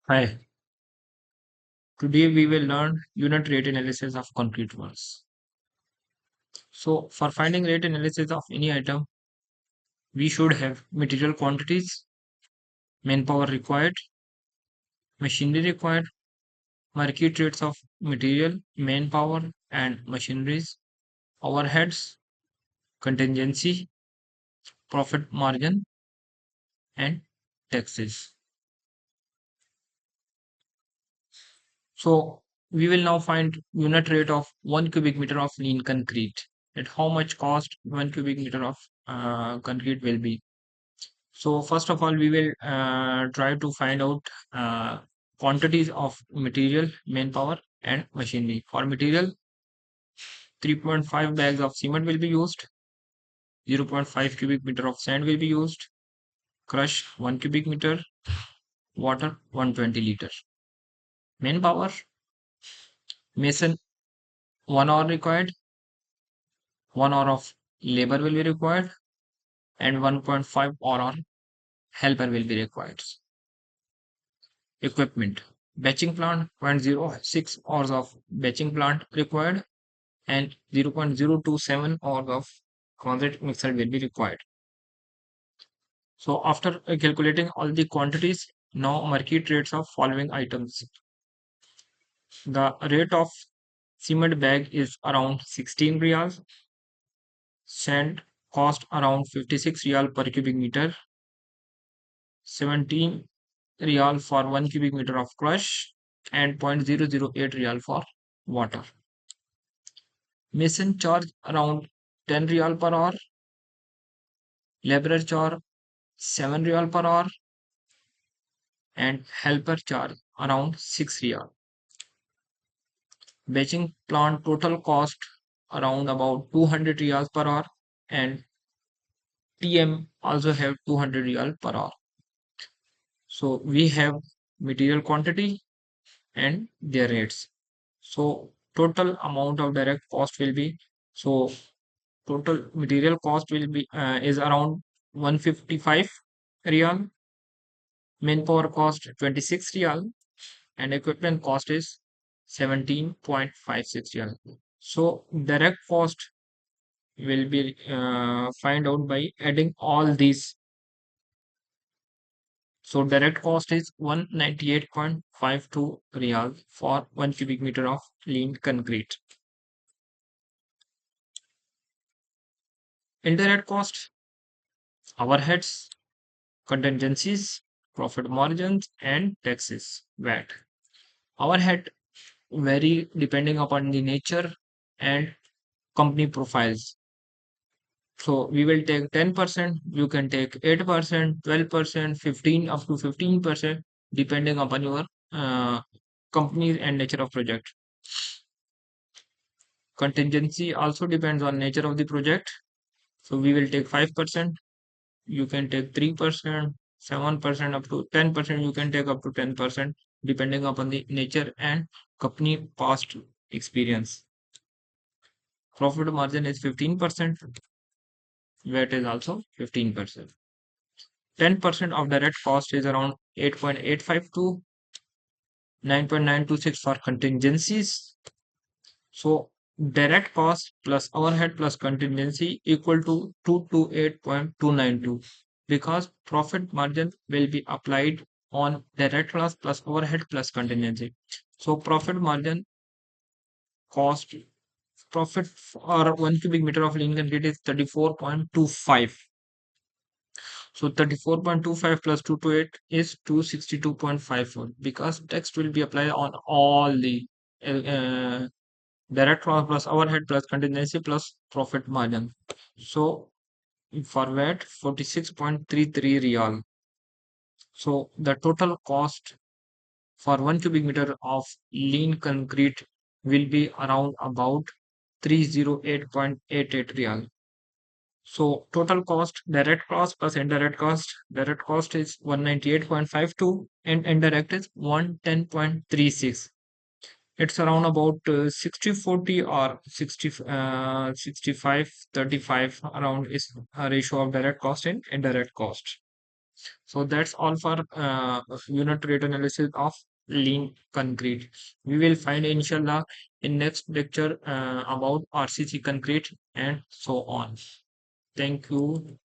Hi, today we will learn unit rate analysis of concrete works. So, for finding rate analysis of any item, we should have material quantities, manpower required, machinery required, market rates of material, manpower, and machineries, overheads, contingency, profit margin, and taxes. So, we will now find unit rate of 1 cubic meter of lean concrete. At how much cost 1 cubic meter of concrete will be. So first of all, we will try to find out quantities of material, manpower, and machinery. For material, 3.5 bags of cement will be used, zero point 0.5 cubic meter of sand will be used, crush 1 cubic meter, water 120 liter. Manpower, mason 1 hour required, 1 hour of labor will be required, and 1.5 hour helper will be required. Equipment, batching plant, zero point zero 0.06 hours of batching plant required, and 0.027 hours of concrete mixer will be required. So after calculating all the quantities, now market rates of following items. The rate of cement bag is around 16 riyals, sand cost around 56 riyal per cubic meter, 17 riyal for 1 cubic meter of crush, and 0.008 riyal for water. Mason charge around 10 riyal per hour, laborer charge 7 riyal per hour, and helper charge around 6 riyal. Batching plant total cost around about 200 riyals per hour, and TM also have 200 riyal per hour. So we have material quantity and their rates. So total amount of direct cost will be, so total material cost will be is around 155 riyal, manpower cost 26 riyal, and equipment cost is 17.56 riyal. So direct cost will be find out by adding all these. So direct cost is 198.52 riyal for 1 cubic meter of lean concrete. Indirect cost, overheads, contingencies, profit margins, and taxes, VAT. Overhead vary depending upon the nature and company profiles. So we will take 10%, you can take 8%, 12%, 15 up to 15%, depending upon your company and nature of project. Contingency also depends on nature of the project. So we will take 5%, you can take 3%, 7% up to 10%, you can take up to 10%, depending upon the nature and company past experience. Profit margin is 15%, VAT is also 15%. 10% of direct cost is around 8.852, 9.926 for contingencies. So direct cost plus overhead plus contingency equal to 228.292, because profit margin will be applied on direct cost plus overhead plus contingency. So profit margin cost, profit for 1 cubic meter of lean concrete is 34.25. So 34.25 plus 228 is 262.54, because tax will be applied on all the direct cost plus overhead plus contingency plus profit margin. So for VAT 46.33 riyal. So the total cost for 1 cubic meter of lean concrete will be around about 308.88 riyal. So total cost, direct cost plus indirect cost. Direct cost is 198.52 and indirect is 110.36. It's around about 60-40 or 65-35 around is a ratio of direct cost and indirect cost. So that's all for unit rate analysis of lean concrete. We will find inshallah in next lecture about RCC concrete and so on. Thank you.